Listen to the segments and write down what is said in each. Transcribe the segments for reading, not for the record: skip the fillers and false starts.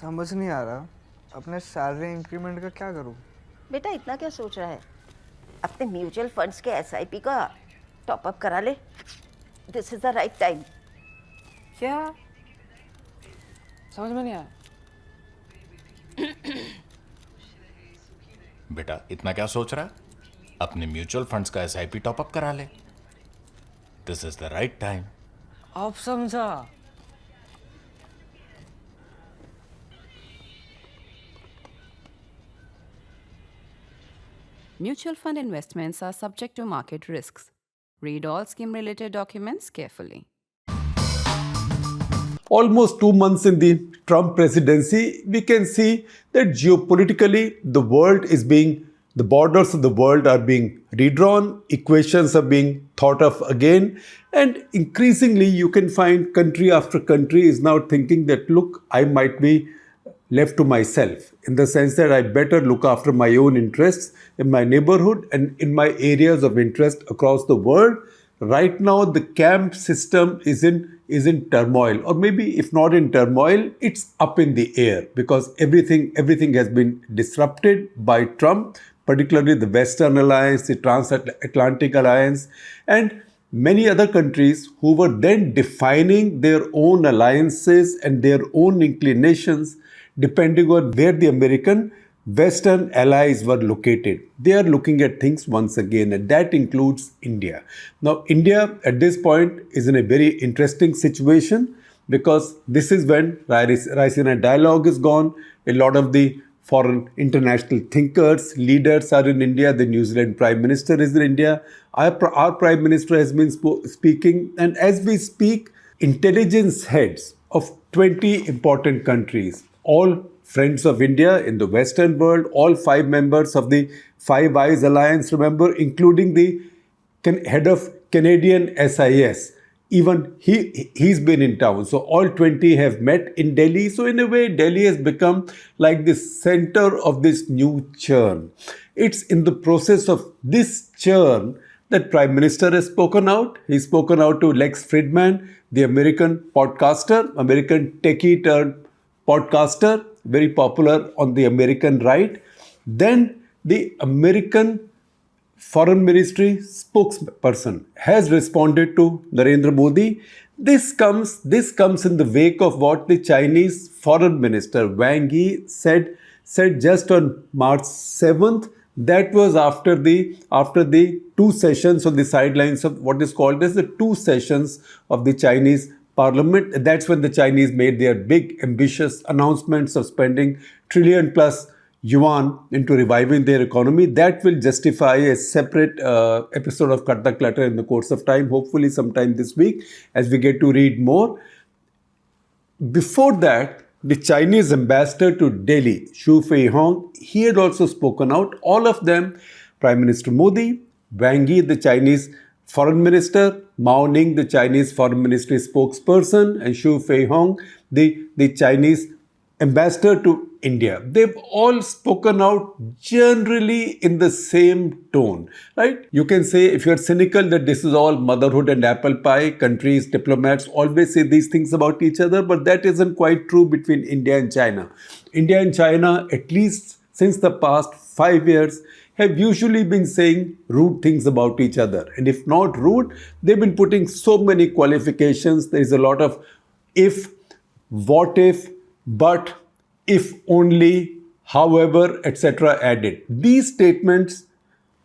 समझ नहीं आ रहा अपने सैलरी इंक्रीमेंट का क्या करूं। बेटा इतना क्या सोच रहा है? अपने म्यूचुअल फंड्स के एसआईपी का टॉप अप करा ले। This is the right time. क्या समझ में नहीं आया? बेटा इतना क्या सोच रहा है? अपने म्यूचुअल फंड्स का एसआईपी टॉपअप करा ले। This is the right time. अब समझा। Mutual fund investments are subject to market risks. Read all scheme-related documents carefully. Almost 2 months in the Trump presidency, we can see that geopolitically the borders of the world are being redrawn, equations are being thought of again, and increasingly you can find country after country is now thinking that, look, I might be left to myself, in the sense that I better look after my own interests in my neighborhood and in my areas of interest across the world. Right now, the camp system is in turmoil, or maybe if not in turmoil, it's up in the air because everything has been disrupted by Trump, particularly the Western Alliance, the Transatlantic Alliance, and many other countries who were then defining their own alliances and their own inclinations depending on where the American Western allies were located. They are looking at things once again, and that includes India. Now, India at this point is in a very interesting situation because this is when Raisina dialogue is gone. A lot of the foreign international thinkers, leaders are in India. The New Zealand Prime Minister is in India. Our Prime Minister has been speaking, and as we speak, intelligence heads of 20 important countries, all friends of India in the Western world, all 5 members of the Five Eyes Alliance, remember, including the head of Canadian SIS. Even he's been in town. So all 20 have met in Delhi. So in a way, Delhi has become like the center of this new churn. It's in the process of this churn that Prime Minister has spoken out. He's spoken out to Lex Fridman, the American podcaster, American techie turned podcaster, very popular on the American right. Then the American Foreign Ministry spokesperson has responded to Narendra Modi. This comes in the wake of what the Chinese Foreign Minister Wang Yi said just on March 7th. That was after the 2 sessions on the sidelines of what is called as the 2 sessions of the Chinese Parliament. That's when the Chinese made their big ambitious announcements of spending trillion plus yuan into reviving their economy. That will justify a separate episode of Cut the Clutter in the course of time, hopefully sometime this week as we get to read more. Before that, the Chinese ambassador to Delhi, Xu Feihong, he had also spoken out. All of them, Prime Minister Modi, Wang Yi, the Chinese Foreign Minister, Mao Ning, the Chinese Foreign Ministry spokesperson, and Xu Feihong, the Chinese ambassador to India. They've all spoken out generally in the same tone, right? You can say, if you're cynical, that this is all motherhood and apple pie. Countries, diplomats always say these things about each other, but that isn't quite true between India and China. India and China, at least since the past 5 years, have usually been saying rude things about each other. And if not rude, they've been putting so many qualifications. There is a lot of if, what if, but, if only, however, etc. added. These statements,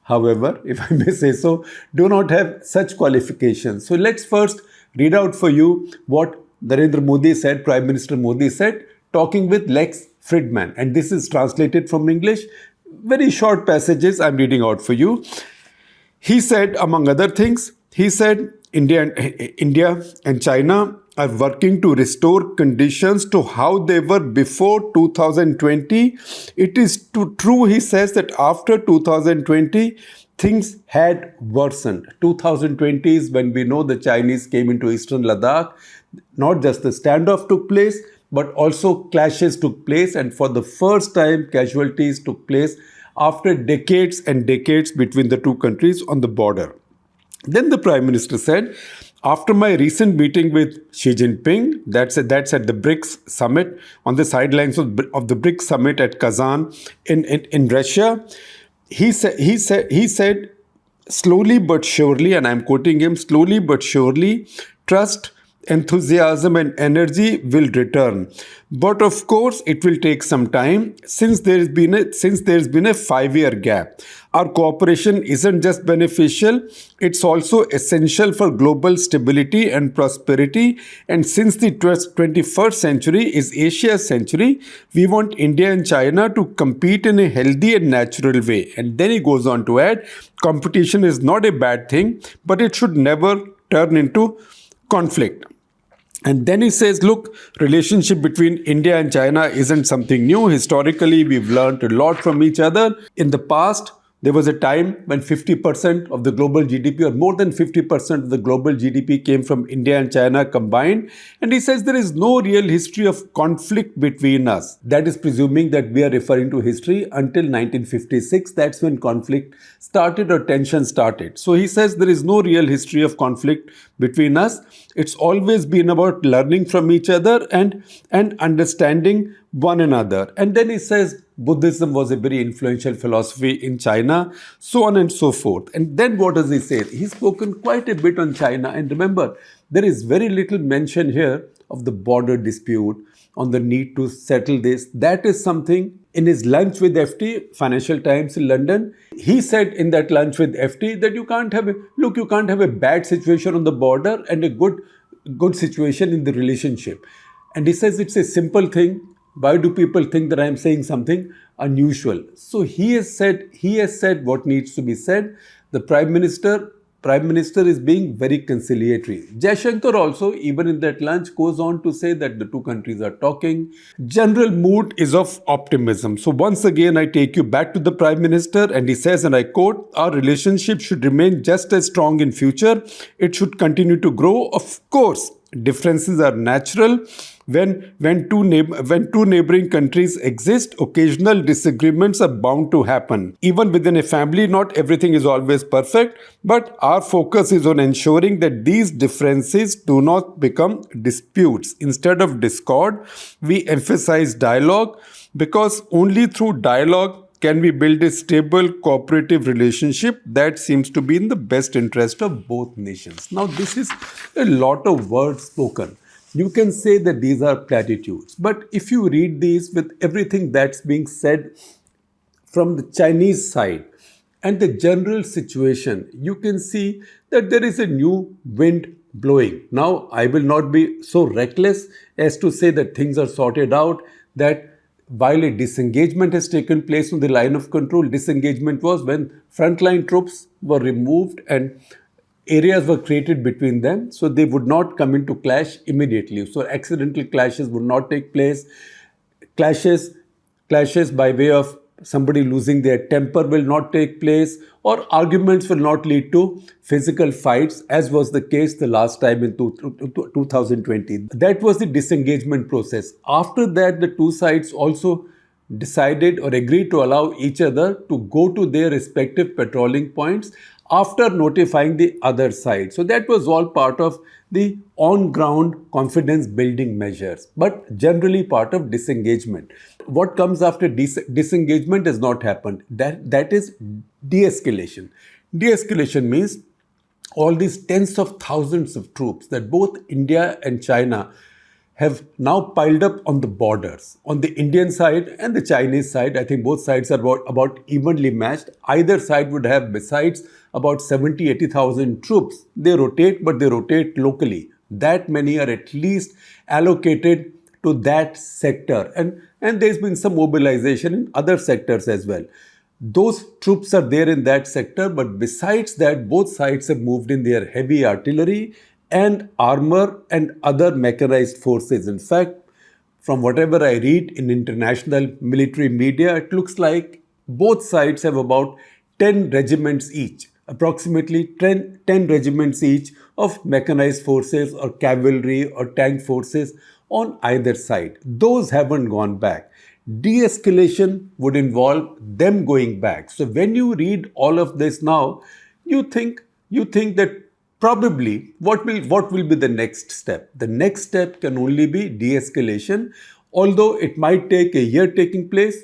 however, if I may say so, do not have such qualifications. So let's first read out for you what Narendra Modi said, Prime Minister Modi said, talking with Lex Fridman. And this is translated from English. Very short passages I'm reading out for you. He said, among other things, he said, India and China are working to restore conditions to how they were before 2020. It is true, he says, that after 2020, things had worsened. 2020 is when we know the Chinese came into eastern Ladakh. Not just the standoff took place, but also clashes took place. And for the first time, casualties took place after decades and decades between the two countries on the border. Then the Prime Minister said, after my recent meeting with Xi Jinping, that's at the BRICS summit, on the sidelines of the BRICS summit at Kazan in Russia, he said, slowly but surely, and I'm quoting him, slowly but surely, trust, enthusiasm and energy will return. But of course, it will take some time since there's been a 5-year gap. Our cooperation isn't just beneficial, it's also essential for global stability and prosperity. And since the 21st century is Asia's century, we want India and China to compete in a healthy and natural way. And then he goes on to add, competition is not a bad thing, but it should never turn into conflict. And then he says, look, relationship between India and China isn't something new. Historically, we've learned a lot from each other. In the past, there was a time when 50% of the global GDP, or more than 50% of the global GDP, came from India and China combined. And he says there is no real history of conflict between us. That is presuming that we are referring to history until 1956. That's when conflict started or tension started. So he says there is no real history of conflict between us. It's always been about learning from each other and understanding one another. And then he says Buddhism was a very influential philosophy in China, so on and so forth. And then what does he say? He's spoken quite a bit on China. And remember, there is very little mention here of the border dispute, on the need to settle this. That is something in his lunch with FT, Financial Times in London, he said in that lunch with FT that you can't have a bad situation on the border and a good situation in the relationship. And he says it's a simple thing. Why do people think that I am saying something unusual? So he has said what needs to be said. The Prime Minister is being very conciliatory. Jaishankar also, even in that lunch, goes on to say that the two countries are talking. General mood is of optimism. So once again, I take you back to the Prime Minister, and he says, and I quote, our relationship should remain just as strong in future. It should continue to grow. Of course, differences are natural. When two neighboring countries exist, occasional disagreements are bound to happen. Even within a family, not everything is always perfect, but our focus is on ensuring that these differences do not become disputes. Instead of discord, we emphasize dialogue, because only through dialogue can we build a stable, cooperative relationship that seems to be in the best interest of both nations. Now, this is a lot of words spoken. You can say that these are platitudes, but if you read these with everything that's being said from the Chinese side and the general situation, you can see that there is a new wind blowing. Now, I will not be so reckless as to say that things are sorted out, that while a disengagement has taken place on the line of control, disengagement was when frontline troops were removed and areas were created between them, so they would not come into clash immediately. So accidental clashes would not take place. Clashes by way of somebody losing their temper will not take place, or arguments will not lead to physical fights, as was the case the last time in 2020. That was the disengagement process. After that, the two sides also decided or agreed to allow each other to go to their respective patrolling points after notifying the other side. So that was all part of the on-ground confidence building measures, but generally part of disengagement. What comes after disengagement has not happened. That is de-escalation. De-escalation means all these tens of thousands of troops that both India and China have now piled up on the borders. On the Indian side and the Chinese side, I think both sides are about evenly matched. Either side would have, besides about 70,000-80,000 troops. They rotate, but they rotate locally. That many are at least allocated to that sector. And there's been some mobilization in other sectors as well. Those troops are there in that sector, but besides that, both sides have moved in their heavy artillery and armor and other mechanized forces. In fact, from whatever I read in international military media, it looks like both sides have about 10 regiments each, approximately 10 regiments each of mechanized forces or cavalry or tank forces on either side. Those haven't gone back. De-escalation would involve them going back. So when you read all of this now, you think that probably what will be the next step? The next step can only be de-escalation. Although it might take a year taking place,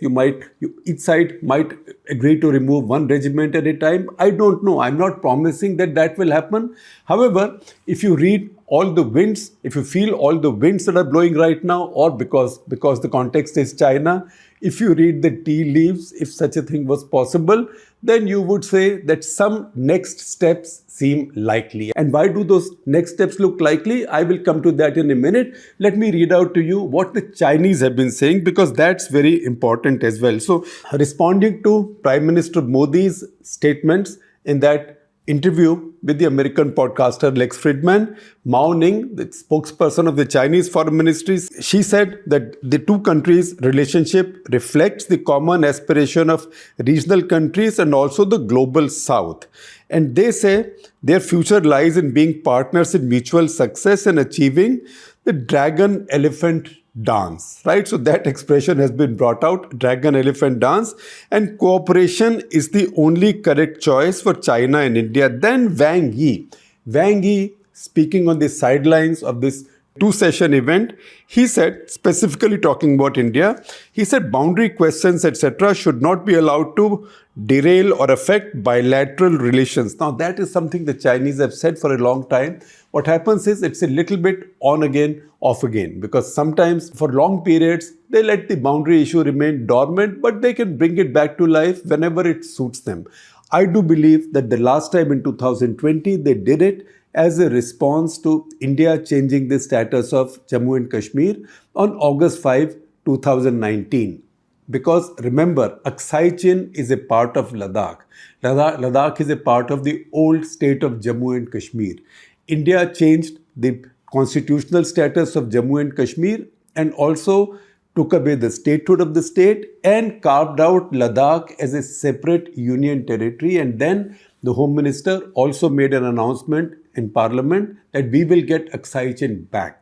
each side might agree to remove one regiment at a time. I don't know. I'm not promising that will happen. However, if you read all the winds, if you feel all the winds that are blowing right now, or because the context is China, if you read the tea leaves, if such a thing was possible, then you would say that some next steps seem likely. And why do those next steps look likely? I will come to that in a minute. Let me read out to you what the Chinese have been saying, because that's very important as well. So, responding to Prime Minister Modi's statements in that interview with the American podcaster Lex Fridman, Mao Ning, the spokesperson of the Chinese Foreign Ministry, she said that the two countries' relationship reflects the common aspiration of regional countries and also the global South. And they say their future lies in being partners in mutual success and achieving the dragon-elephant dance, right? So that expression has been brought out, dragon-elephant dance, and cooperation is the only correct choice for China and India. Then Wang Yi, speaking on the sidelines of this two-session event, he said, specifically talking about India, he said boundary questions, etc., should not be allowed to derail or affect bilateral relations. Now, that is something the Chinese have said for a long time. What happens is it's a little bit on again, off again, because sometimes for long periods, they let the boundary issue remain dormant, but they can bring it back to life whenever it suits them. I do believe that the last time in 2020, they did it as a response to India changing the status of Jammu and Kashmir on August 5, 2019. Because remember, Aksai Chin is a part of Ladakh. Ladakh is a part of the old state of Jammu and Kashmir. India changed the constitutional status of Jammu and Kashmir and also took away the statehood of the state and carved out Ladakh as a separate union territory. And then the Home Minister also made an announcement in Parliament that we will get Aksai Chin back.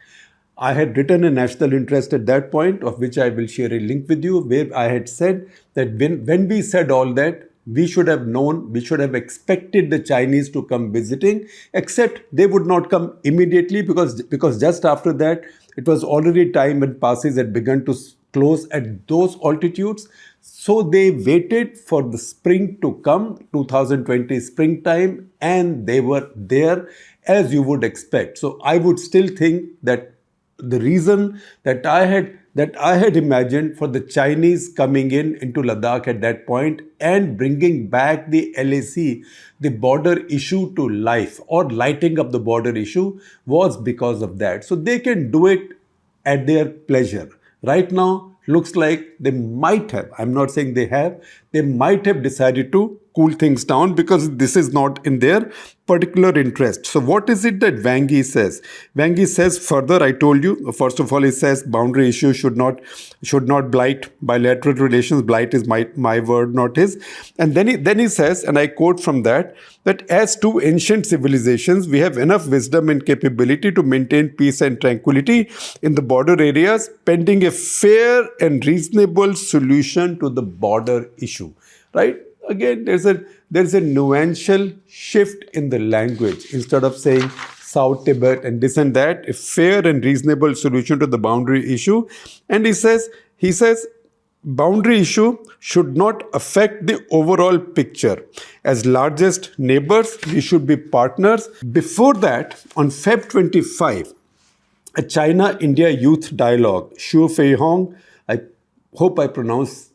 I had written a national interest at that point, of which I will share a link with you, where I had said that when we said all that, we should have known, we should have expected the Chinese to come visiting, except they would not come immediately because just after that, it was already time when passes had begun to close at those altitudes. So they waited for the spring to come, 2020 springtime, and they were there as you would expect. So I would still think that the reason that I had imagined for the Chinese coming into Ladakh at that point and bringing back the LAC, the border issue to life, or lighting up the border issue, was because of that. So they can do it at their pleasure. Right now, looks like they might have, I'm not saying they might have decided to cool things down because this is not in their particular interest. So what is it that Wang Yi says? Wang Yi says further, I told you, first of all, he says boundary issues should not blight bilateral relations. Blight is my word, not his. And then he says, and I quote from that as two ancient civilizations, we have enough wisdom and capability to maintain peace and tranquility in the border areas, pending a fair and reasonable solution to the border issue. Right? Again, there's a nuancial shift in the language. Instead of saying South Tibet and this and that, a fair and reasonable solution to the boundary issue. And he says, boundary issue should not affect the overall picture. As largest neighbors, we should be partners. Before that, on Feb 25, a China-India youth dialogue, Xu Feihong, I hope I pronounce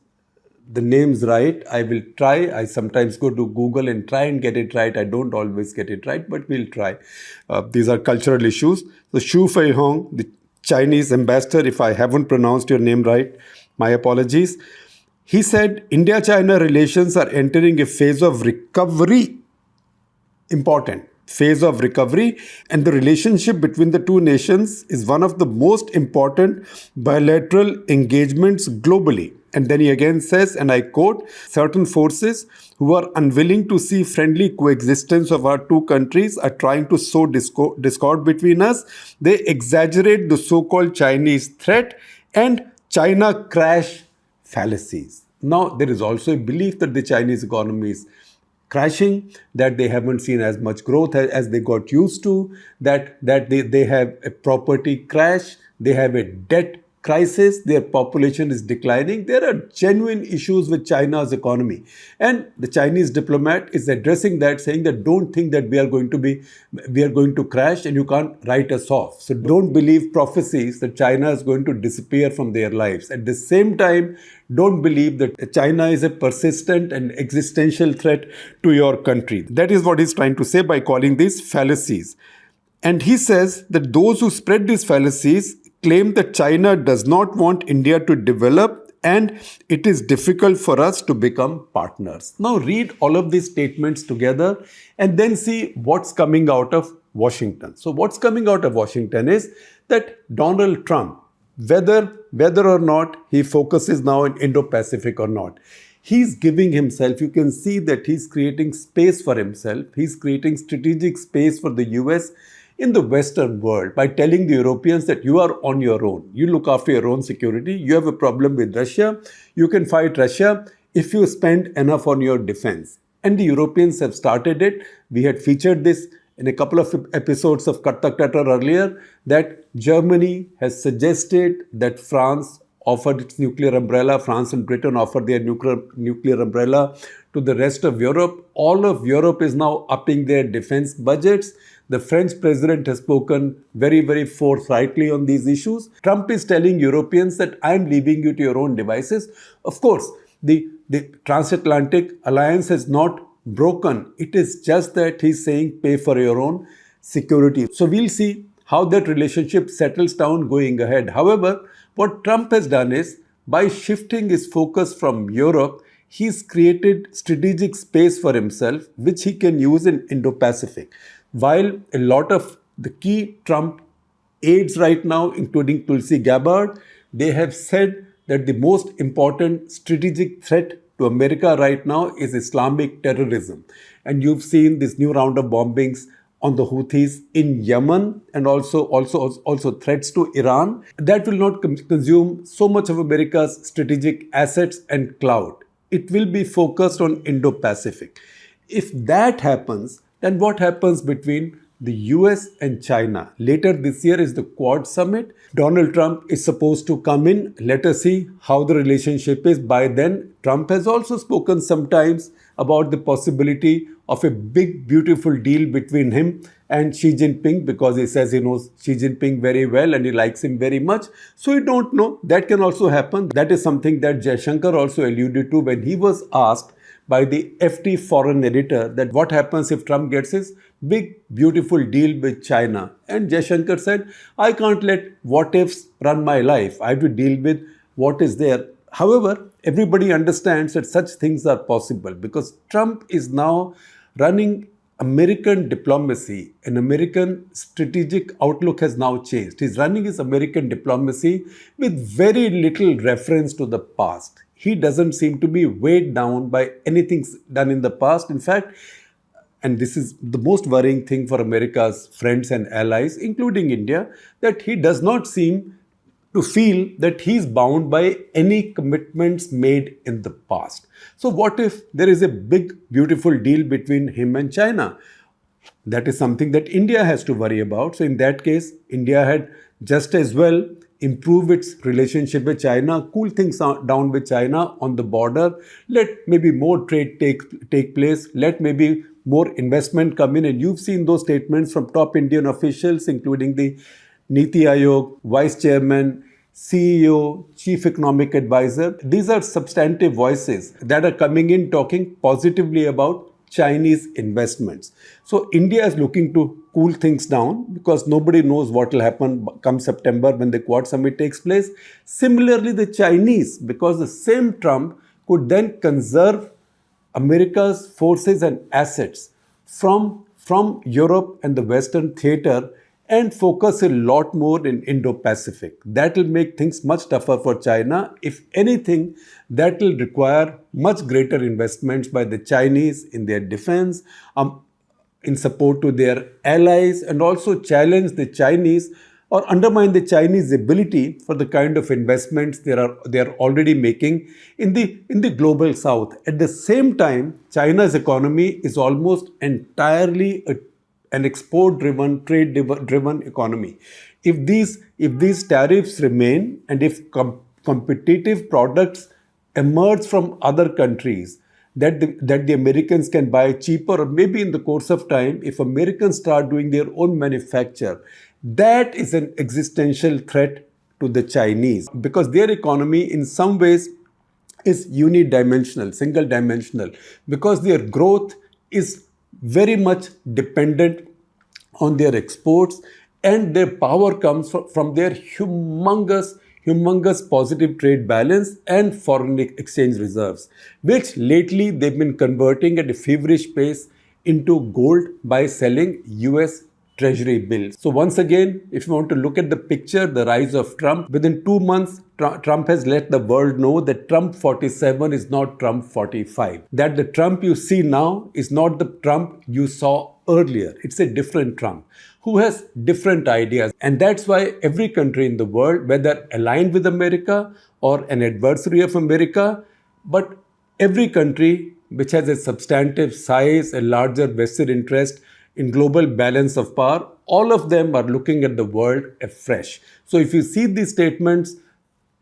the names right. I will try. I sometimes go to Google and try and get it right. I don't always get it right, but we'll try. These are cultural issues. So Xu Feihong, the Chinese ambassador, if I haven't pronounced your name right, my apologies. He said India-China relations are entering a phase of recovery. Important. Phase of recovery, and the relationship between the two nations is one of the most important bilateral engagements globally. And then he again says, and I quote, certain forces who are unwilling to see friendly coexistence of our two countries are trying to sow discord between us. They exaggerate the so-called Chinese threat and China crash fallacies. Now, there is also a belief that the Chinese economy is crashing, that they haven't seen as much growth as they got used to, that they have a property crash, they have a debt crisis, their population is declining. There are genuine issues with China's economy. And the Chinese diplomat is addressing that, saying that don't think that we are going to crash and you can't write us off. So don't believe prophecies that China is going to disappear from their lives. At the same time, don't believe that China is a persistent and existential threat to your country. That is what he's trying to say by calling these fallacies. And he says that those who spread these fallacies claim that China does not want India to develop and it is difficult for us to become partners. Now read all of these statements together and then see what's coming out of Washington. So what's coming out of Washington is that Donald Trump, whether or not he focuses now in Indo-Pacific or not, he's giving himself, you can see that he's creating space for himself. He's creating strategic space for the US in the Western world by telling the Europeans that you are on your own. You look after your own security. You have a problem with Russia. You can fight Russia if you spend enough on your defense. And the Europeans have started it. We had featured this in a couple of episodes of Kartak Tatar earlier, that Germany has suggested that France offered its nuclear umbrella. France and Britain offered their nuclear umbrella to the rest of Europe. All of Europe is now upping their defense budgets. The French president has spoken very, very forthrightly on these issues. Trump is telling Europeans that I'm leaving you to your own devices. Of course, the transatlantic alliance has not broken. It is just that he's saying pay for your own security. So we'll see how that relationship settles down going ahead. However, what Trump has done is, by shifting his focus from Europe, he's created strategic space for himself, which he can use in Indo-Pacific. While a lot of the key Trump aides right now, including Tulsi Gabbard, they have said that the most important strategic threat to America right now is Islamic terrorism. And you've seen this new round of bombings on the Houthis in Yemen, and also threats to Iran. That will not consume so much of America's strategic assets and clout. It will be focused on Indo-Pacific. If that happens, then what happens between the US and China? Later this year is the Quad Summit. Donald Trump is supposed to come in. Let us see how the relationship is by then. Trump has also spoken sometimes about the possibility of a big, beautiful deal between him and Xi Jinping, because he says he knows Xi Jinping very well and he likes him very much. So we don't know. That can also happen. That is something that Shekhar also alluded to when he was asked by the FT foreign editor that what happens if Trump gets his big, beautiful deal with China. And Shekhar said, I can't let what ifs run my life. I have to deal with what is there. However, everybody understands that such things are possible because Trump is now running American diplomacy. An American strategic outlook has now changed. He's running his American diplomacy with very little reference to the past. He doesn't seem to be weighed down by anything done in the past. In fact, and this is the most worrying thing for America's friends and allies, including India, that he does not seem to feel that he's bound by any commitments made in the past. So what if there is a big, beautiful deal between him and China? That is something that India has to worry about. So in that case, India had just as well improve its relationship with China, cool things down with China on the border, let maybe more trade take place, let maybe more investment come in. And you've seen those statements from top Indian officials, including the Niti Aayog, Vice Chairman, CEO, Chief Economic Advisor. These are substantive voices that are coming in talking positively about Chinese investments. So India is looking to cool things down because nobody knows what will happen come September when the Quad Summit takes place. Similarly, the Chinese, because the same Trump could then conserve America's forces and assets from Europe and the Western theater and focus a lot more in Indo-Pacific. That will make things much tougher for China. If anything, that will require much greater investments by the Chinese in their defense, in support to their allies, and also challenge the Chinese or undermine the Chinese ability for the kind of investments they are already making in the global south. At the same time, China's economy is almost entirely an export-driven, trade-driven economy. If these tariffs remain and if competitive products emerge from other countries that the Americans can buy cheaper, or maybe in the course of time, if Americans start doing their own manufacture, that is an existential threat to the Chinese, because their economy in some ways is unidimensional, single dimensional, because their growth is very much dependent on their exports, and their power comes from their humongous positive trade balance and foreign exchange reserves, which lately they've been converting at a feverish pace into gold by selling US Treasury bills. So once again, if you want to look at the picture, the rise of Trump, within 2 months, Trump has let the world know that Trump 47 is not Trump 45. That the Trump you see now is not the Trump you saw earlier. It's a different Trump who has different ideas. And that's why every country in the world, whether aligned with America or an adversary of America, but every country which has a substantive size, a larger vested interest in global balance of power, all of them are looking at the world afresh. So if you see these statements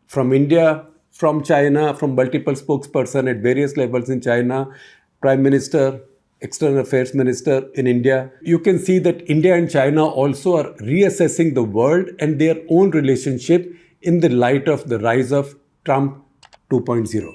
from India, from China, from multiple spokespersons at various levels in China, Prime Minister, External Affairs Minister in India, you can see that India and China also are reassessing the world and their own relationship in the light of the rise of Trump 2.0.